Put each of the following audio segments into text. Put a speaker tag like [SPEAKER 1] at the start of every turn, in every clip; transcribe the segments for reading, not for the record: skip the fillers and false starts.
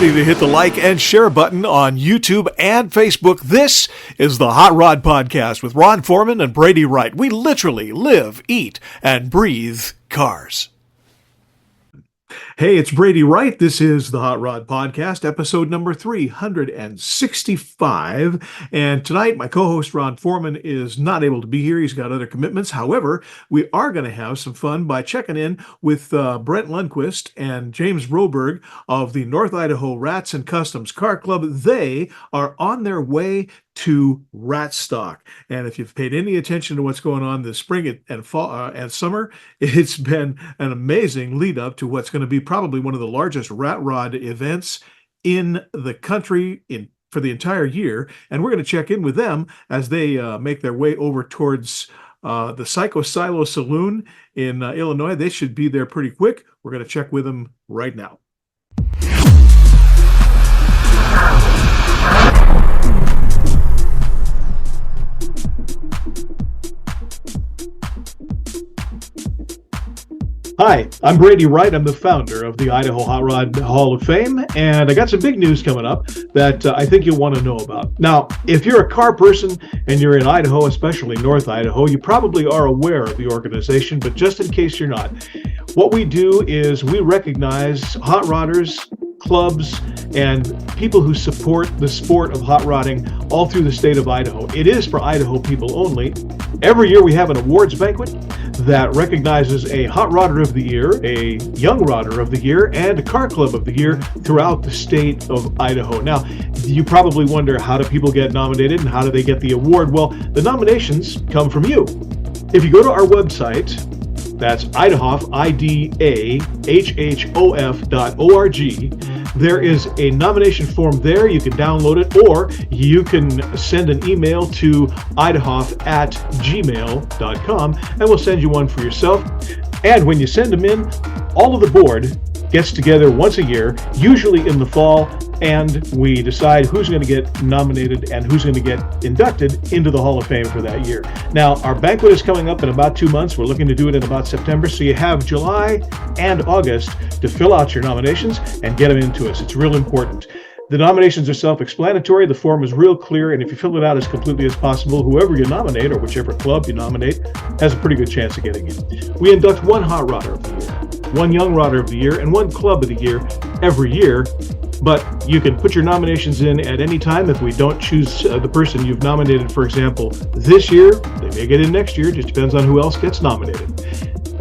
[SPEAKER 1] ready to hit the like and share button on YouTube and Facebook. This is the Hot Rod Podcast with Ron Foreman and Brady Wright. We literally live, eat, and breathe cars. Hey, it's Brady Wright. This is the Hot Rod Podcast, episode number 365. And tonight, my co-host Ron Foreman is not able to be here. He's got other commitments. However, we are going to have some fun by checking in with Brent Lundquist and James Roberg of the North Idaho Rats and Customs Car Club. They are on their way to Ratstock. And if you've paid any attention to what's going on this spring and fall and summer, it's been an amazing lead up to what's going to be probably one of the largest rat rod events in the country for the entire year. And we're going to check in with them as they make their way over towards the Psycho Silo Saloon in Illinois. They should be there pretty quick. We're going to check with them right now. Hi, I'm Brady Wright. I'm the founder of the Idaho Hot Rod Hall of Fame, and I got some big news coming up that I think you'll want to know about. Now, if you're a car person and you're in Idaho, especially North Idaho, you probably are aware of the organization, but just in case you're not, what we do is we recognize hot rodders, clubs, and people who support the sport of hot rodding all through the state of Idaho. It is for Idaho people only. Every year we have an awards banquet that recognizes a hot rodder of the year, a young rodder of the year, and a car club of the year throughout the state of Idaho. Now, you probably wonder, how do people get nominated and how do they get the award? Well, the nominations come from you. If you go to our website, that's Idahof, IDAHHOF.org. There is a nomination form there. You can download it, or you can send an email to idahof@gmail.com, and we'll send you one for yourself. And when you send them in, all of the board gets together once a year, usually in the fall, and we decide who's going to get nominated and who's going to get inducted into the Hall of Fame for that year. Now, our banquet is coming up in about 2 months. We're looking to do it in about September, so you have July and August to fill out your nominations and get them into us. It's real important. The nominations are self-explanatory. The form is real clear, and if you fill it out as completely as possible, whoever you nominate or whichever club you nominate has a pretty good chance of getting in. We induct one hot rodder of the year, one young rodder of the year, and one club of the year every year. But you can put your nominations in at any time. If we don't choose the person you've nominated, for example, this year, they may get in next year. Just depends on who else gets nominated.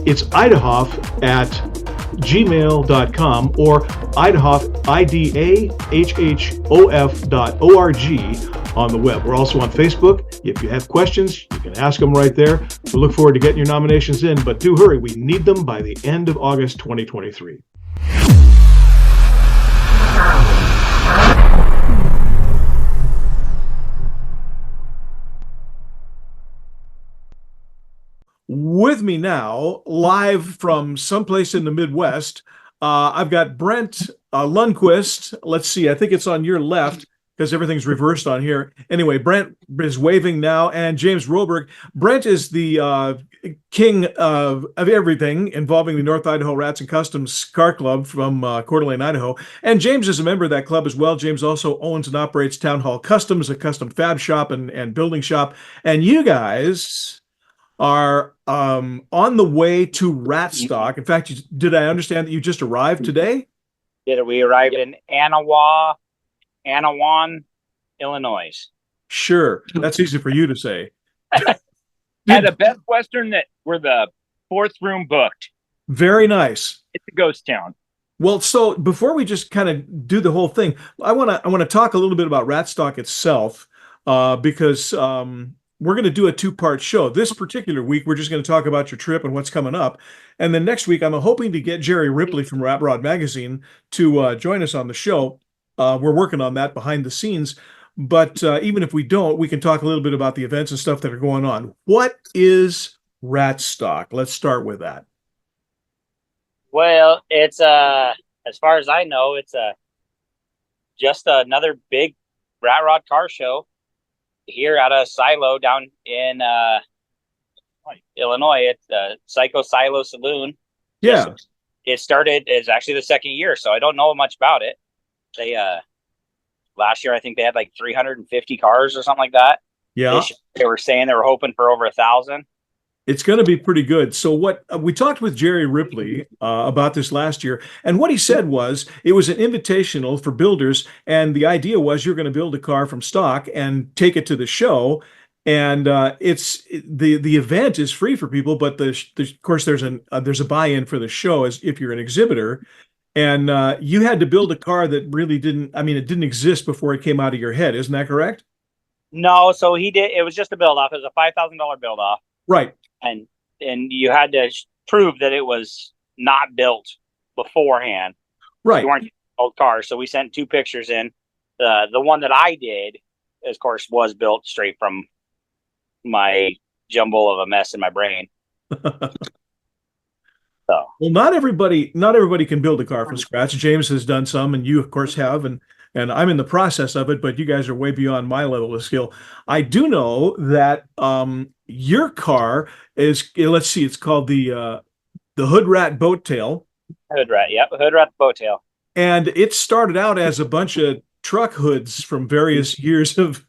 [SPEAKER 1] It's idahof@gmail.com or idahof, IDAHHOF.org on the web. We're also on Facebook. If you have questions, you can ask them right there. We look forward to getting your nominations in, but do hurry. We need them by the end of August 2023. With me now, live from someplace in the Midwest, I've got Brent Lundquist. Let's see, I think it's on your left because everything's reversed on here. Anyway, Brent is waving now, and James Roberg. Brent is the king of everything involving the North Idaho Rats and Customs Car Club from Coeur d'Alene, Idaho. And James is a member of that club as well. James also owns and operates Town Hall Customs, a custom fab shop and building shop. And you guys are on the way to Ratstock. In fact, did I understand that you just arrived today?
[SPEAKER 2] We arrived in Anawan, Illinois.
[SPEAKER 1] Sure, that's easy for you to say.
[SPEAKER 2] At a Best Western that we're the fourth room booked.
[SPEAKER 1] Very nice.
[SPEAKER 2] It's a ghost town.
[SPEAKER 1] Well, so before we just kind of do the whole thing, I want to talk a little bit about Ratstock itself because we're going to do a two-part show. This particular week, we're just going to talk about your trip and what's coming up. And then next week, I'm hoping to get Jerry Ripley from Rat Rod Magazine to join us on the show. We're working on that behind the scenes. But even if we don't, we can talk a little bit about the events and stuff that are going on. What is Ratstock? Let's start with that.
[SPEAKER 2] Well, it's as far as I know, it's just another big rat rod car show here at a silo down in Illinois. It's Psycho Silo Saloon.
[SPEAKER 1] Yeah.
[SPEAKER 2] It started, it's actually the second year, so I don't know much about it. They last year I think they had like 350 cars or something like that.
[SPEAKER 1] Yeah.
[SPEAKER 2] This year, they were saying they were hoping for over 1,000.
[SPEAKER 1] It's going to be pretty good. So what we talked with Jerry Ripley about this last year, and what he said was it was an invitational for builders, and the idea was you're going to build a car from stock and take it to the show, and it's the event is free for people, but of course there's a buy-in for the show as if you're an exhibitor, and you had to build a car that really didn't, I mean, it didn't exist before it came out of your head, isn't that correct?
[SPEAKER 2] No, so he did. It was just a build off. It was a $5,000 build off,
[SPEAKER 1] Right,
[SPEAKER 2] and you had to prove that it was not built beforehand. You
[SPEAKER 1] right.
[SPEAKER 2] weren't using old cars. So we sent 2 pictures in. The one that I did, of course, was built straight from my jumble of a mess in my brain. So
[SPEAKER 1] Well, not everybody can build a car from scratch. James has done some, and you, of course, have, and I'm in the process of it, but you guys are way beyond my level of skill. I do know that your car is, let's see, it's called the Hoodrat Boattail,
[SPEAKER 2] Hoodrat, yep, Hoodrat Boattail.
[SPEAKER 1] and it started out as a bunch of truck hoods from various years of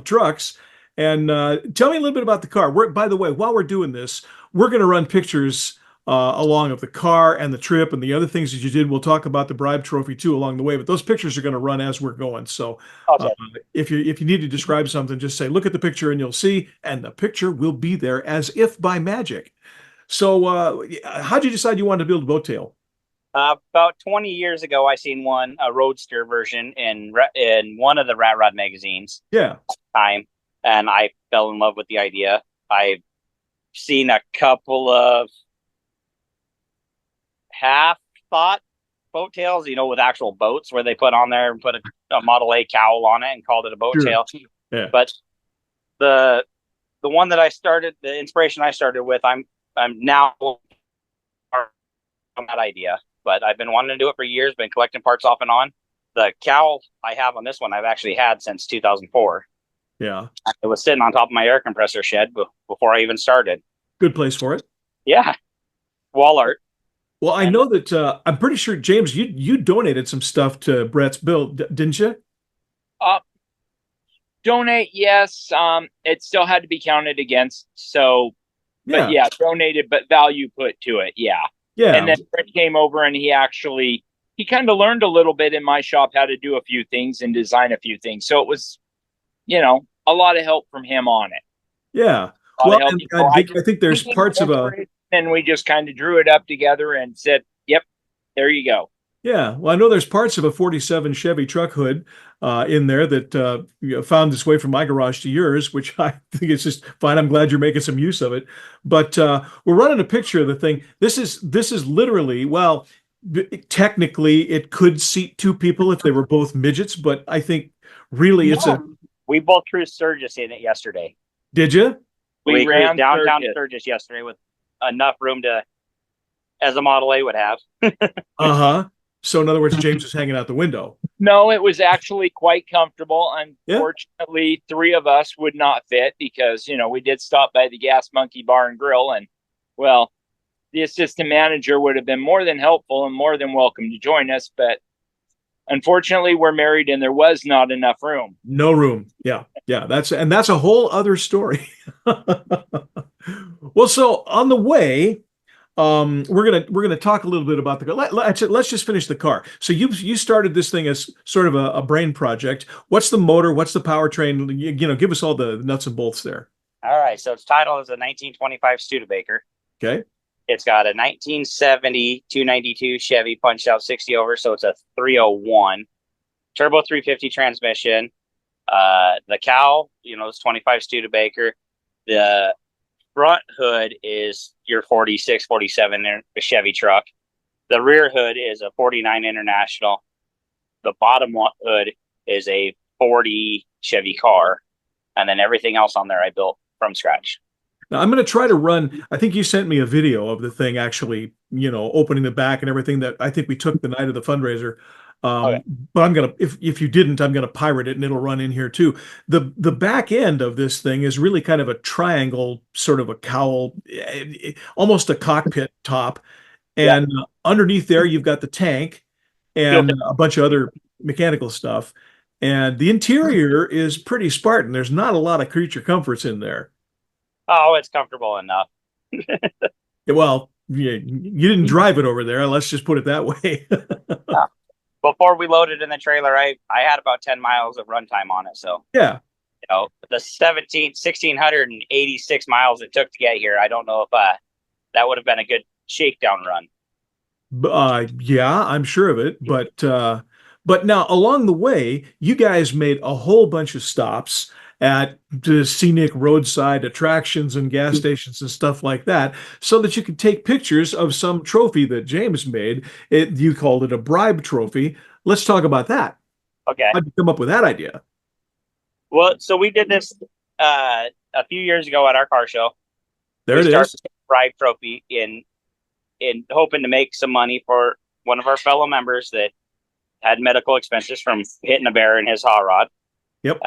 [SPEAKER 1] trucks. And tell me a little bit about the car. By the way, while we're doing this, we're going to run pictures along of the car and the trip and the other things that you did. We'll talk about the bribe trophy too along the way, but those pictures are going to run as we're going. So uh,
[SPEAKER 2] Okay.
[SPEAKER 1] if you need to describe something, just say, look at the picture and you'll see, and the picture will be there as if by magic. So how'd you decide you wanted to build a boat tail?
[SPEAKER 2] About 20 years ago, I seen a roadster version in one of the Rat Rod magazines.
[SPEAKER 1] Yeah.
[SPEAKER 2] Time, and I fell in love with the idea. I've seen a couple of half thought boat tails, with actual boats where they put on there and put a Model A cowl on it and called it a boat
[SPEAKER 1] Sure.
[SPEAKER 2] tail.
[SPEAKER 1] Yeah.
[SPEAKER 2] But the one that I started, the inspiration I started with, I'm now on that idea. But I've been wanting to do it for years, been collecting parts off and on. The cowl I have on this one, I've actually had since 2004.
[SPEAKER 1] Yeah.
[SPEAKER 2] It was sitting on top of my air compressor shed before I even started.
[SPEAKER 1] Good place for it.
[SPEAKER 2] Yeah. Wall art.
[SPEAKER 1] Well, I know that I'm pretty sure, James, you donated some stuff to Brett's build, didn't you?
[SPEAKER 3] Uh, donate, yes. It still had to be counted against. So,
[SPEAKER 1] Yeah.
[SPEAKER 3] but yeah, donated, but value put to it. Yeah.
[SPEAKER 1] Yeah.
[SPEAKER 3] And then Brett came over and he kind of learned a little bit in my shop how to do a few things and design a few things. So it was, a lot of help from him on it.
[SPEAKER 1] Yeah.
[SPEAKER 3] A lot
[SPEAKER 1] Well,
[SPEAKER 3] of help.
[SPEAKER 1] and
[SPEAKER 3] So
[SPEAKER 1] I think there's parts of a,
[SPEAKER 3] and we just kind of drew it up together and said, "Yep, there you go."
[SPEAKER 1] yeah. Well, I know there's parts of a 47 Chevy truck hood in there that found its way from my garage to yours, which I think is just fine. I'm glad you're making some use of it. But we're running a picture of the thing. This is literally, well, technically it could seat 2 people if they were both midgets, but I think really it's a.
[SPEAKER 2] We both cruised Sturgis in it yesterday.
[SPEAKER 1] Did you?
[SPEAKER 2] We
[SPEAKER 3] ran
[SPEAKER 2] cruised downtown
[SPEAKER 3] Sturgis.
[SPEAKER 2] Sturgis yesterday with enough room as a Model A would have.
[SPEAKER 1] Uh-huh. So in other words, James is hanging out the window.
[SPEAKER 3] No, it was actually quite comfortable.
[SPEAKER 1] Yeah.
[SPEAKER 3] Unfortunately, 3 of us would not fit because, we did stop by the Gas Monkey Bar and Grill. And, well, the assistant manager would have been more than helpful and more than welcome to join us. But unfortunately, we're married and there was not enough room.
[SPEAKER 1] No room. Yeah. Yeah. That's a whole other story. Well, so on the way, we're gonna talk a little bit about the car. Let's just finish the car. So you started this thing as sort of a brain project. What's the motor? What's the powertrain? Give us all the nuts and bolts there.
[SPEAKER 2] All right. So its title is a 1925 Studebaker.
[SPEAKER 1] Okay.
[SPEAKER 2] It's got a 1970 292 Chevy punched out 60 over. So it's a 301 turbo 350 transmission. The cowl, it's 25 Studebaker. The front hood is your 46, 47 Chevy truck. The rear hood is a 49 International. The bottom hood is a 40 Chevy car. And then everything else on there I built from scratch.
[SPEAKER 1] Now I'm going to try to run. I think you sent me a video of the thing actually, opening the back and everything that I think we took the night of the fundraiser.
[SPEAKER 2] Okay.
[SPEAKER 1] But I'm gonna, if you didn't, I'm gonna pirate it and it'll run in here too. The back end of this thing is really kind of a triangle, sort of a cowl, almost a cockpit top, and underneath there you've got the tank and a bunch of other mechanical stuff. And the interior is pretty Spartan. There's not a lot of creature comforts in there.
[SPEAKER 2] Oh, it's comfortable enough.
[SPEAKER 1] Well, you didn't drive it over there. Let's just put it that way.
[SPEAKER 2] Yeah. Before we loaded in the trailer, I had about 10 miles of runtime on it. So,
[SPEAKER 1] Yeah.
[SPEAKER 2] The 1,686 miles it took to get here, I don't know if that would have been a good shakedown run.
[SPEAKER 1] Yeah, I'm sure of it. But now along the way, you guys made a whole bunch of stops at the scenic roadside attractions and gas stations and stuff like that, so that you could take pictures of some trophy that James made. You called it a bribe trophy. Let's talk about that.
[SPEAKER 2] Okay.
[SPEAKER 1] How'd you come up with that idea?
[SPEAKER 2] Well, so we did this a few years ago at our car show.
[SPEAKER 1] There
[SPEAKER 2] we
[SPEAKER 1] it
[SPEAKER 2] started
[SPEAKER 1] is.
[SPEAKER 2] a bribe trophy in hoping to make some money for one of our fellow members that had medical expenses from hitting a bear in his hot rod.
[SPEAKER 1] Yep.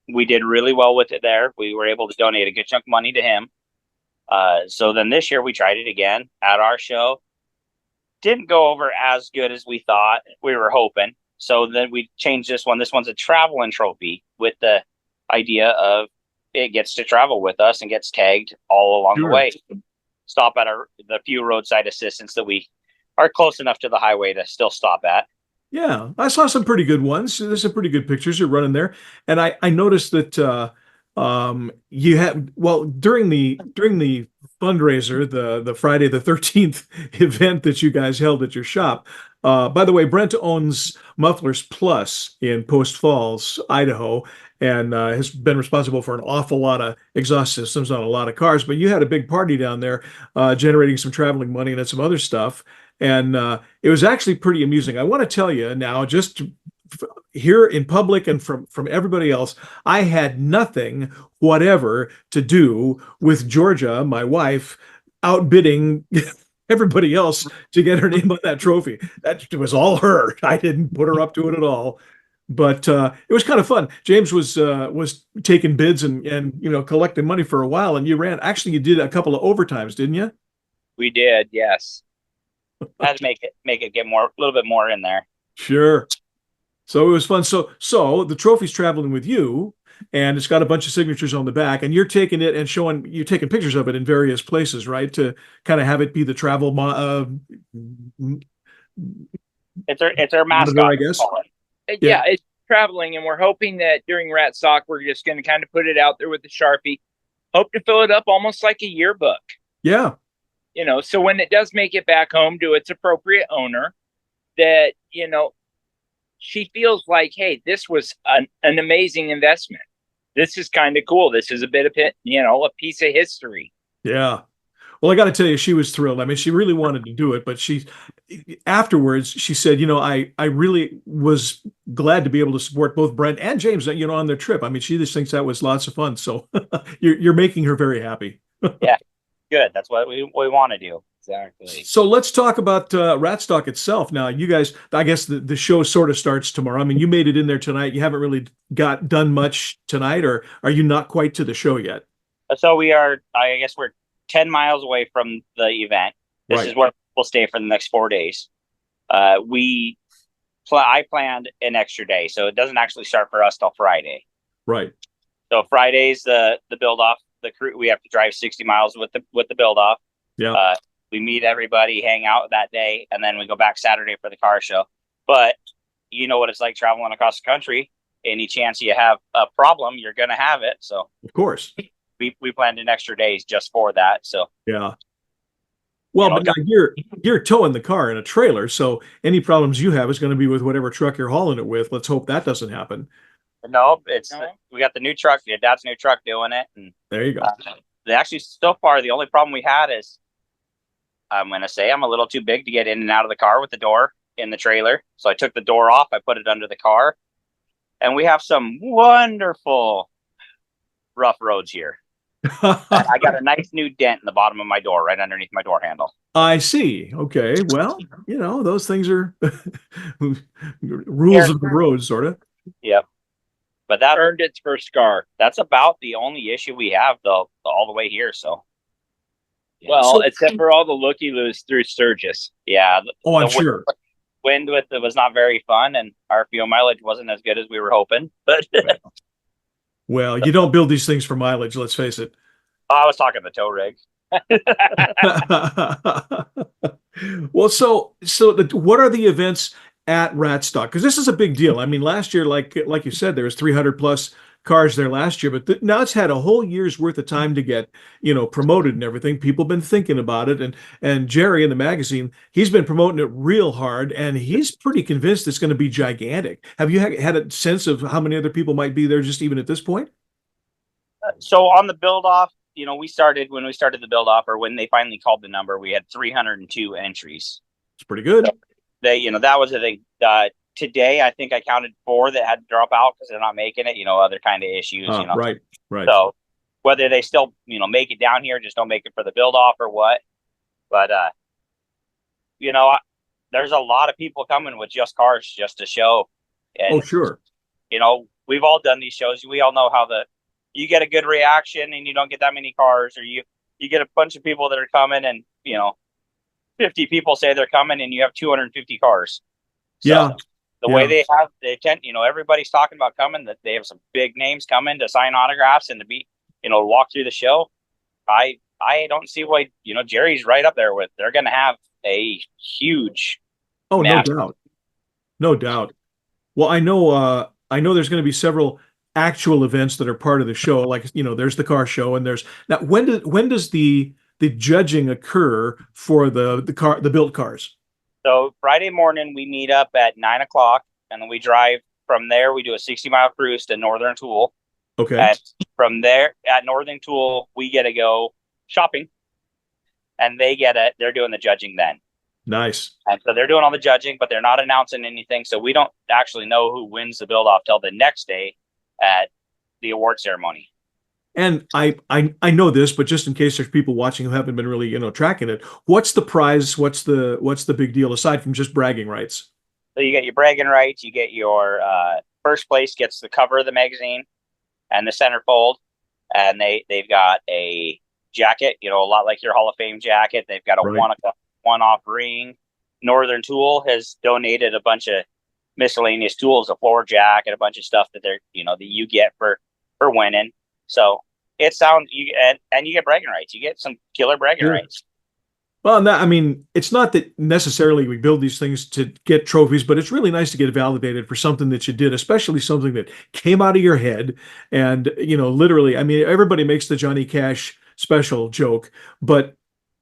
[SPEAKER 2] We did really well with it there. We were able to donate a good chunk of money to him. So then this year we tried it again at our show. Didn't go over as good as we thought. We were hoping. So then we changed this one. This one's a traveling trophy with the idea of it gets to travel with us and gets tagged all along the way. Stop at the few roadside assistants that we are close enough to the highway to still stop at.
[SPEAKER 1] Yeah, I saw some pretty good ones. There's some pretty good pictures you're running there, and I noticed that you had during the fundraiser, the Friday the 13th event that you guys held at your shop. By the way, Brent owns Mufflers Plus in Post Falls, Idaho, and has been responsible for an awful lot of exhaust systems on a lot of cars. But you had a big party down there, generating some traveling money and some other stuff. And it was actually pretty amusing. I want to tell you now, just here in public and from everybody else, I had nothing whatever to do with Georgia, my wife, outbidding everybody else to get her name on that trophy. That was all her. I didn't put her up to it at all. But it was kind of fun. James was taking bids and collecting money for a while, and you did a couple of overtimes, didn't you?
[SPEAKER 3] We did, yes.
[SPEAKER 2] Had to make it get a little bit more in there.
[SPEAKER 1] Sure. So it was fun. So the trophy's traveling with you, and it's got a bunch of signatures on the back, and you're taking it and you're taking pictures of it in various places, right? To kind of have it be the travel
[SPEAKER 2] it's our mascot,
[SPEAKER 1] I guess.
[SPEAKER 3] Yeah, it's traveling, and we're hoping that during Ratstock, we're just going to kind of put it out there with the Sharpie. Hope to fill it up almost like a yearbook.
[SPEAKER 1] Yeah.
[SPEAKER 3] So when it does make it back home to its appropriate owner, that, she feels like, hey, this was an amazing investment. This is kind of cool. This is a bit of it, a piece of history.
[SPEAKER 1] Yeah. Well, I got to tell you, she was thrilled. I mean, she really wanted to do it, but afterwards, she said, I really was glad to be able to support both Brent and James, on their trip. I mean, she just thinks that was lots of fun. So you're making her very happy.
[SPEAKER 2] Yeah. Good. That's what we want to do.
[SPEAKER 3] Exactly.
[SPEAKER 1] So let's talk about Ratstock itself. Now, you guys, I guess the show sort of starts tomorrow. I mean, you made it in there tonight. You haven't really done much tonight, or are you not quite to the show yet?
[SPEAKER 2] So I guess we're 10 miles away from the event. This is where we'll stay for the next 4 days. I planned an extra day, so it doesn't actually start for us till Friday.
[SPEAKER 1] Right.
[SPEAKER 2] So Friday's the build off. The crew, we have to drive 60 miles with the build off.
[SPEAKER 1] Yeah.
[SPEAKER 2] We meet everybody, hang out that day, and then we go back Saturday for the car show. But you know what it's like traveling across the country. Any chance you have a problem, you're going to have it. So
[SPEAKER 1] of course,
[SPEAKER 2] we planned an extra day just for that. So
[SPEAKER 1] yeah. Well, but now you're towing the car in a trailer, so any problems you have is going to be with whatever truck you're hauling it with. Let's hope that doesn't happen.
[SPEAKER 2] No, we got the new truck, your dad's new truck doing it, and
[SPEAKER 1] there you go.
[SPEAKER 2] Actually, so far the only problem we had is I'm going to say I'm a little too big to get in and out of the car with the door in the trailer. So I took the door off, I put it under the car, and we have some wonderful rough roads here. I got a nice new dent in the bottom of my door, right underneath my door handle.
[SPEAKER 1] I see. Okay. Well, those things are rules of the road, sort of.
[SPEAKER 2] Yep. But that
[SPEAKER 3] earned its first scar.
[SPEAKER 2] That's about the only issue we have, though, all the way here. So,
[SPEAKER 3] well, except for all the looky-loos through Sturgis.
[SPEAKER 2] Yeah.
[SPEAKER 1] I'm sure.
[SPEAKER 2] wind with it was not very fun, and our fuel mileage wasn't as good as we were hoping. But
[SPEAKER 1] Well, you don't build these things for mileage, let's face it.
[SPEAKER 2] I was talking the tow rig.
[SPEAKER 1] Well, what are the events at Ratstock? Because this is a big deal. I mean, last year, like you said, there was 300 plus cars there last year, but now it's had a whole year's worth of time to get, promoted and everything. People have been thinking about it, and Jerry in the magazine, he's been promoting it real hard, and he's pretty convinced it's going to be gigantic. Have you had a sense of how many other people might be there, just even at this point?
[SPEAKER 2] So on the build off, we started when we started the build off, or when they finally called the number, we had 302 entries.
[SPEAKER 1] It's pretty good.
[SPEAKER 2] So that was the thing. Today, I think I counted 4 that had to drop out because they're not making it. Other kind of issues.
[SPEAKER 1] Right.
[SPEAKER 2] So whether they still make it down here, just don't make it for the build off or what. But there's a lot of people coming with just cars just to show. And,
[SPEAKER 1] oh, sure.
[SPEAKER 2] We've all done these shows. We all know how you get a good reaction and you don't get that many cars, or you get a bunch of people that are coming and 50 people say they're coming and you have 250 cars. So
[SPEAKER 1] yeah.
[SPEAKER 2] The way they tend, everybody's talking about coming, that they have some big names coming to sign autographs and to be, walk through the show. I don't see why, Jerry's right up there with, they're going to have a huge.
[SPEAKER 1] Oh, match. No doubt. No doubt. Well, I know there's going to be several actual events that are part of the show. Like, there's the car show, and now when does the judging occur for the built cars?
[SPEAKER 2] So Friday morning we meet up at 9:00, and then we drive from there. We do a 60-mile cruise to Northern Tool.
[SPEAKER 1] Okay.
[SPEAKER 2] And from there at Northern Tool, we get to go shopping, and they're doing the judging then.
[SPEAKER 1] Nice.
[SPEAKER 2] And so they're doing all the judging, but they're not announcing anything. So we don't actually know who wins the build off till the next day at the award ceremony.
[SPEAKER 1] And I know this, but just in case there's people watching who haven't been really, tracking it, what's the prize? What's the big deal aside from just bragging rights?
[SPEAKER 2] So you get your bragging rights. You get your first place gets the cover of the magazine and the centerfold, and they've got a jacket, a lot like your Hall of Fame jacket. They've got a one-off ring. Northern Tool has donated a bunch of miscellaneous tools, a floor jack, and a bunch of stuff that that you get for winning. So you get bragging rights. You get some killer bragging rights.
[SPEAKER 1] Well, it's not that necessarily we build these things to get trophies, but it's really nice to get validated for something that you did, especially something that came out of your head. And, literally, everybody makes the Johnny Cash special joke, but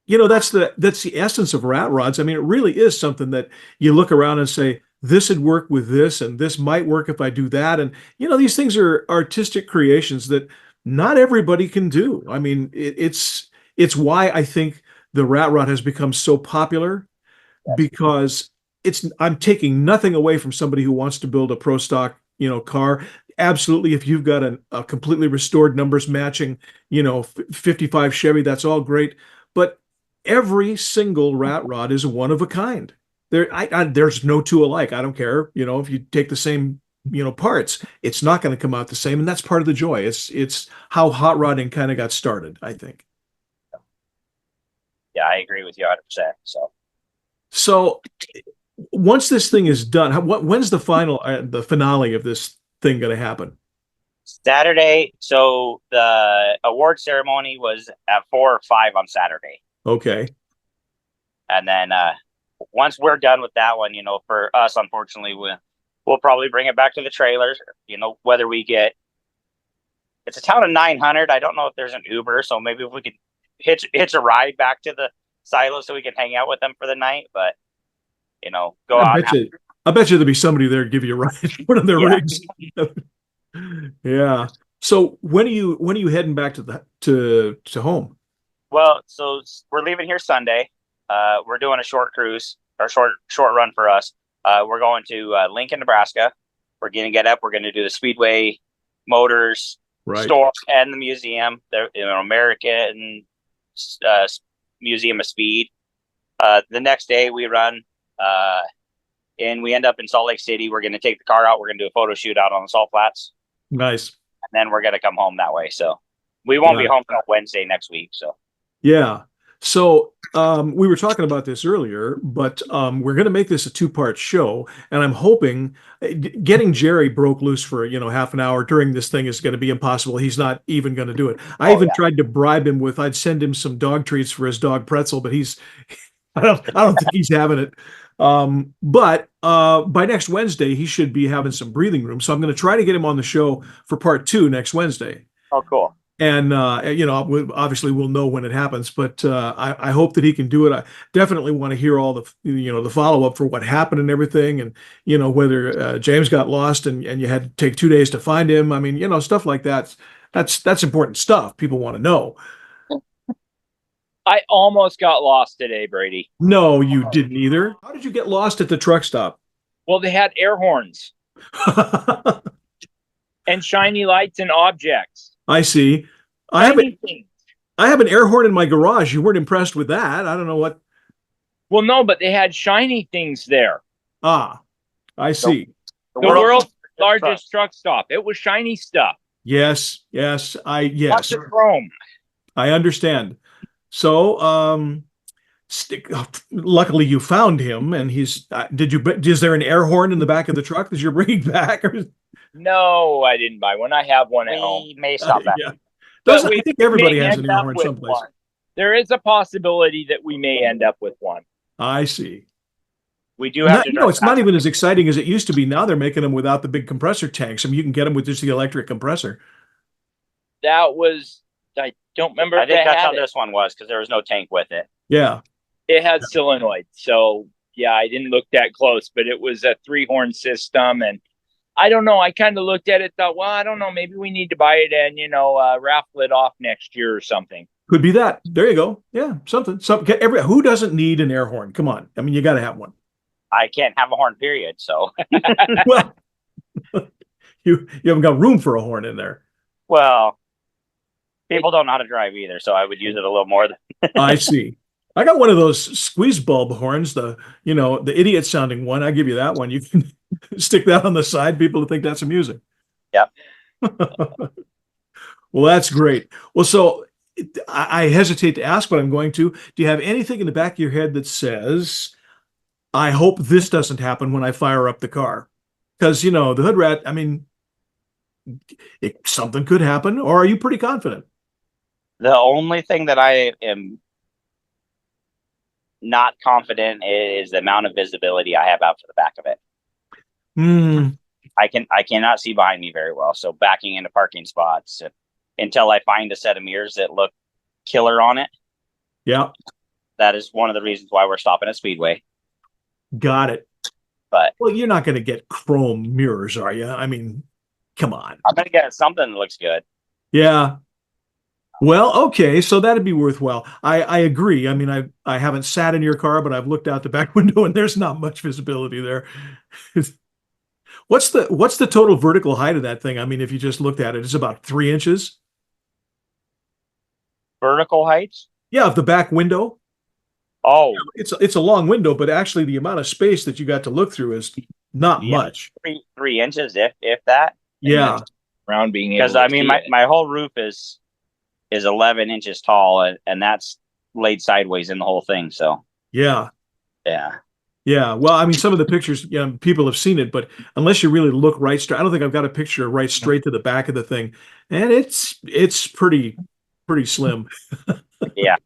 [SPEAKER 1] that's the essence of rat rods. It really is something that you look around and say, this would work with this, and this might work if I do that. And, these things are artistic creations that not everybody can do. It's why I think the rat rod has become so popular, because I'm taking nothing away from somebody who wants to build a pro stock, car. Absolutely. If you've got a completely restored numbers matching, 55 Chevy, that's all great. But every single rat rod is one of a kind. There's no two alike. I don't care. If you take the same, parts, it's not going to come out the same. And that's part of the joy. It's how hot rodding kind of got started, I think.
[SPEAKER 2] Yeah, I agree with you 100%.
[SPEAKER 1] So once this thing is done, when's the finale of this thing going to happen?
[SPEAKER 2] Saturday. So the award ceremony was at 4 or 5 on Saturday.
[SPEAKER 1] Okay.
[SPEAKER 2] And then once we're done with that one, for us, unfortunately, we'll probably bring it back to the trailers. Whether we get, it's a town of 900. I don't know if there's an Uber, so maybe if we could hitch a ride back to the silo so we can hang out with them for the night. But go out.
[SPEAKER 1] I bet you there'll be somebody there to give you a ride in one of their rigs. Yeah. So when are you heading back to home?
[SPEAKER 2] Well, so we're leaving here Sunday. We're doing a short cruise, or short run for us. We're going to Lincoln, Nebraska. We're going to get up. We're going to do the Speedway Motors store and the museum, the American Museum of Speed. The next day we run, and we end up in Salt Lake City. We're going to take the car out. We're going to do a photo shoot out on the Salt Flats.
[SPEAKER 1] Nice.
[SPEAKER 2] And then we're going to come home that way. So we won't be home until Wednesday next week. So
[SPEAKER 1] yeah. So we were talking about this earlier, but we're going to make this a two-part show, and I'm hoping getting Jerry broke loose for half an hour during this thing is going to be impossible. He's not even going to do it. I
[SPEAKER 2] Oh
[SPEAKER 1] even
[SPEAKER 2] yeah.
[SPEAKER 1] tried to bribe him with I'd send him some dog treats for his dog pretzel, but I don't think he's having it. But by next Wednesday, he should be having some breathing room. So I'm going to try to get him on the show for part two next Wednesday.
[SPEAKER 2] Oh, cool.
[SPEAKER 1] And obviously we'll know when it happens, but I hope that he can do it. I definitely want to hear all the follow up for what happened and everything, and whether James got lost and you had to take 2 days to find him. I mean, stuff like that. That's important stuff. People want to know.
[SPEAKER 3] I almost got lost today, Brady.
[SPEAKER 1] No, you didn't either. How did you get lost at the truck stop?
[SPEAKER 3] Well, they had air horns and shiny lights and objects.
[SPEAKER 1] I see. I have an air horn in my garage. You weren't impressed with that. I don't know what.
[SPEAKER 3] Well, no, but they had shiny things there.
[SPEAKER 1] Ah, I see.
[SPEAKER 3] The world's largest truck stop. It was shiny stuff.
[SPEAKER 1] Yes.
[SPEAKER 3] Lots of chrome.
[SPEAKER 1] I understand. So, luckily you found him, and he's. Is there an air horn in the back of the truck that you're bringing back?
[SPEAKER 3] No, I didn't buy one. I have one at home.
[SPEAKER 2] We may stop back.
[SPEAKER 1] Yeah. I think everybody has an air horn someplace.
[SPEAKER 3] One. There is a possibility that we may end up with one.
[SPEAKER 1] I see.
[SPEAKER 2] We do have to.
[SPEAKER 1] It's not even as exciting as it used to be. Now they're making them without the big compressor tanks. I mean, you can get them with just the electric compressor.
[SPEAKER 3] That was. I don't remember.
[SPEAKER 2] I think that's how this one was, because there was no tank with it.
[SPEAKER 1] Yeah.
[SPEAKER 3] It had solenoid. So yeah, I didn't look that close, but it was a 3-horn system, and I don't know. I kind of looked at it, thought, well, I don't know. Maybe we need to buy it and, raffle it off next year or something.
[SPEAKER 1] Could be that. There you go. Yeah, something. Who doesn't need an air horn? Come on. I mean, you got to have one.
[SPEAKER 2] I can't have a horn, period. So,
[SPEAKER 1] well, you haven't got room for a horn in there.
[SPEAKER 2] Well, people don't know how to drive either, so I would use it a little more.
[SPEAKER 1] I see. I got one of those squeeze bulb horns, the idiot sounding one. I give you that one. You can stick that on the side. People think that's amusing.
[SPEAKER 2] Yep.
[SPEAKER 1] Well, that's great. Well, so I hesitate to ask, but I'm going to. Do you have anything in the back of your head that says, I hope this doesn't happen when I fire up the car? Because, the Hoodrat, I mean, something could happen, or are you pretty confident?
[SPEAKER 2] The only thing that I am not confident is the amount of visibility I have out to the back of it. I cannot see behind me very well. So backing into parking spots until I find a set of mirrors that look killer on it.
[SPEAKER 1] Yeah.
[SPEAKER 2] That is one of the reasons why we're stopping at Speedway.
[SPEAKER 1] Got it.
[SPEAKER 2] But
[SPEAKER 1] well, you're not going to get chrome mirrors, are you? I mean, come on.
[SPEAKER 2] I'm going to get something that looks good.
[SPEAKER 1] Yeah. Well, okay, so that'd be worthwhile. I agree. I mean, I haven't sat in your car, but I've looked out the back window and there's not much visibility there. What's the total vertical height of that thing? I mean, if you just looked at it, it's about 3 inches.
[SPEAKER 2] Vertical heights?
[SPEAKER 1] Yeah, of the back window.
[SPEAKER 2] Oh,
[SPEAKER 1] it's a long window, but actually the amount of space that you got to look through is not much.
[SPEAKER 2] 3 inches, if that.
[SPEAKER 1] Yeah.
[SPEAKER 3] Around being
[SPEAKER 2] because I mean, my whole roof is 11 inches tall, and that's laid sideways in the whole thing. So
[SPEAKER 1] yeah. Well, I mean, some of the pictures, people have seen it, but unless you really look right straight, I don't think I've got a picture right straight to the back of the thing, and it's pretty slim.
[SPEAKER 2] Yeah.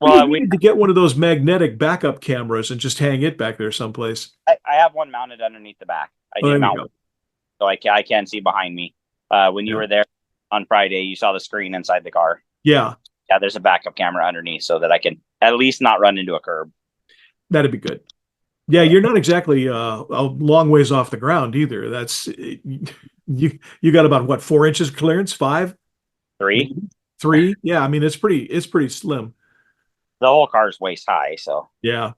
[SPEAKER 1] Well, we need to get one of those magnetic backup cameras and just hang it back there someplace.
[SPEAKER 2] I have one mounted underneath the back. I did mount one, so I can see behind me. When you were there on Friday, you saw the screen inside the car.
[SPEAKER 1] Yeah.
[SPEAKER 2] Yeah, there's a backup camera underneath so that I can at least not run into a curb.
[SPEAKER 1] That'd be good. Yeah, you're not exactly a long ways off the ground either. That's you got about what, 4 inches clearance? 5?
[SPEAKER 2] 3?
[SPEAKER 1] 3? Yeah, I mean it's pretty slim.
[SPEAKER 2] The whole car's waist high, so
[SPEAKER 1] yeah.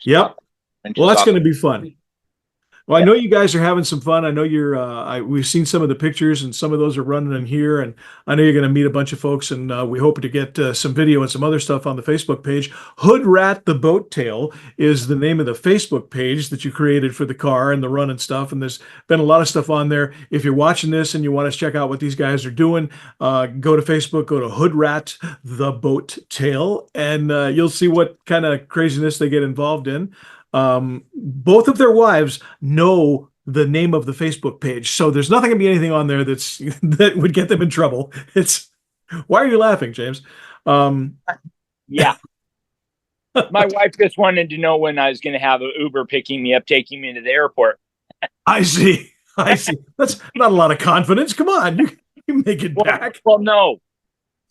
[SPEAKER 1] Yep. Well, that's going to be fun. Well, I know you guys are having some fun. I know we've seen some of the pictures, and some of those are running in here. And I know you're going to meet a bunch of folks, and we hope to get some video and some other stuff on the Facebook page. Hoodrat the Boattail is the name of the Facebook page that you created for the car and the run and stuff. And there's been a lot of stuff on there. If you're watching this and you want to check out what these guys are doing, go to Facebook, go to Hoodrat the Boattail, and you'll see what kind of craziness they get involved in. Both of their wives know the name of the Facebook page, so there's nothing gonna be anything on there that would get them in trouble. Why are you laughing, James?
[SPEAKER 3] Yeah. My wife just wanted to know when I was going to have an Uber picking me up, taking me to the airport.
[SPEAKER 1] I see. That's not a lot of confidence. Come on, you make it back.
[SPEAKER 3] Well, no.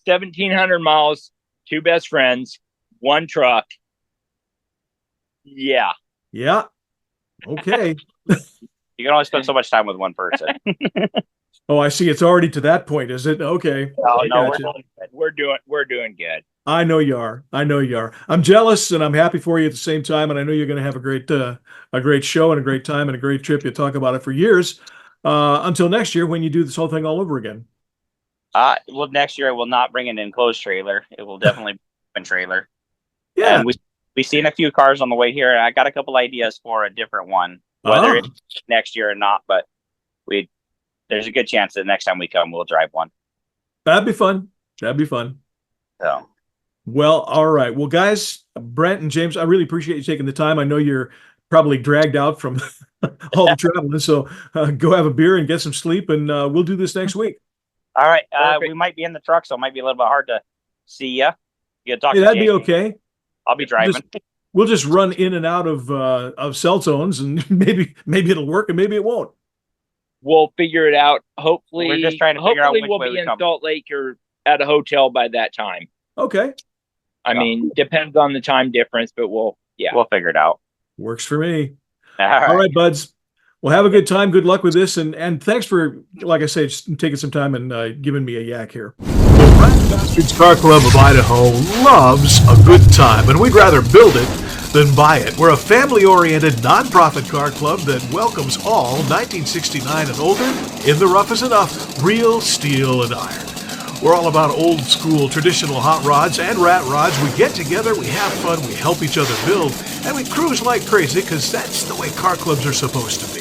[SPEAKER 3] 1,700 miles, 2 best friends, 1 truck. Yeah.
[SPEAKER 1] Okay.
[SPEAKER 2] You can only spend so much time with one person.
[SPEAKER 1] Oh, I see. It's already to that point, is it? Okay.
[SPEAKER 2] No,
[SPEAKER 3] we're doing good.
[SPEAKER 1] I know you are. I'm jealous, and I'm happy for you at the same time. And I know you're going to have a great show and a great time and a great trip. You'll talk about it for years. Until next year, when you do this whole thing all over again.
[SPEAKER 2] Well, next year I will not bring an enclosed trailer. It will definitely be a trailer.
[SPEAKER 1] Yeah.
[SPEAKER 2] And we've seen a few cars on the way here, and I got a couple ideas for a different one, whether it's next year or not. But there's a good chance that next time we come, we'll drive one.
[SPEAKER 1] That'd be fun.
[SPEAKER 2] So.
[SPEAKER 1] Well, all right. Well, guys, Brent and James, I really appreciate you taking the time. I know you're probably dragged out from all the traveling, so go have a beer and get some sleep, and we'll do this next week.
[SPEAKER 2] All right. We might be in the truck, so it might be a little bit hard to see you. You talk.
[SPEAKER 1] That'd be okay.
[SPEAKER 2] I'll be driving.
[SPEAKER 1] We'll just run in and out of cell zones, and maybe it'll work, and maybe it won't.
[SPEAKER 3] We'll figure it out. Hopefully,
[SPEAKER 2] we're just trying to figure out which
[SPEAKER 3] we'll
[SPEAKER 2] way
[SPEAKER 3] be
[SPEAKER 2] we
[SPEAKER 3] in
[SPEAKER 2] come.
[SPEAKER 3] Salt Lake or at a hotel by that time.
[SPEAKER 1] Okay.
[SPEAKER 3] I mean, depends on the time difference, but we'll
[SPEAKER 2] figure it out.
[SPEAKER 1] Works for me.
[SPEAKER 2] All
[SPEAKER 1] right, buds. Well, have a good time. Good luck with this, and thanks for, like I say, just taking some time and giving me a yak here. The Rat Bastards Car Club of Idaho loves a good time, and we'd rather build it than buy it. We're a family-oriented, non-profit car club that welcomes all 1969 and older, in the rough as enough, real steel and iron. We're all about old school, traditional hot rods and rat rods. We get together, we have fun, we help each other build, and we cruise like crazy because that's the way car clubs are supposed to be.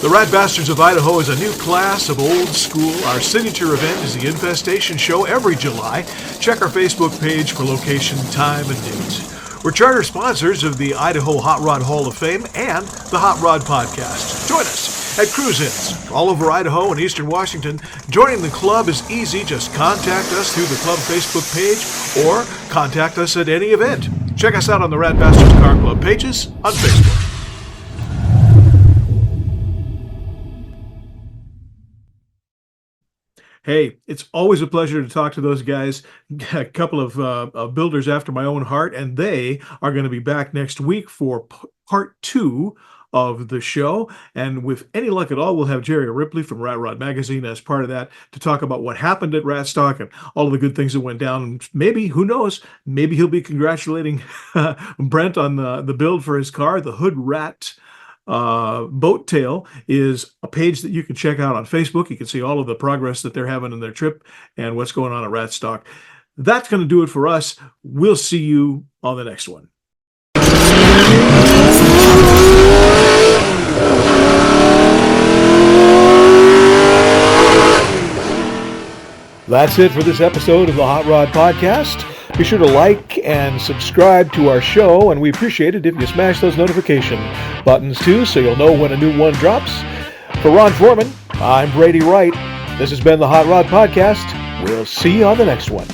[SPEAKER 1] The Rat Bastards of Idaho is a new class of old school. Our signature event is the Infestation Show every July. Check our Facebook page for location, time, and date. We're charter sponsors of the Idaho Hot Rod Hall of Fame and the Hot Rod Podcast. Join us at cruise-ins all over Idaho and eastern Washington. Joining the club is easy. Just contact us through the club Facebook page or contact us at any event. Check us out on the Rat Bastards Car Club pages on Facebook. Hey, it's always a pleasure to talk to those guys, a couple of builders after my own heart, and they are going to be back next week for part 2 of the show. And with any luck at all, we'll have Jerry Ripley from Rat Rod Magazine as part of that to talk about what happened at Ratstock and all of the good things that went down. And maybe, who knows, maybe he'll be congratulating Brent on the build for his car, the Hoodrat. Boattail is a page that you can check out on Facebook. You can see all of the progress that they're having in their trip and what's going on at Ratstock. That's going to do it for us. We'll see you on the next one. That's it for this episode of the Hot Rod Podcast. Be sure to like and subscribe to our show, and we appreciate it if you smash those notification buttons too, so you'll know when a new one drops. For Ron Foreman, I'm Brady Wright. This has been the Hot Rod Podcast. We'll see you on the next one.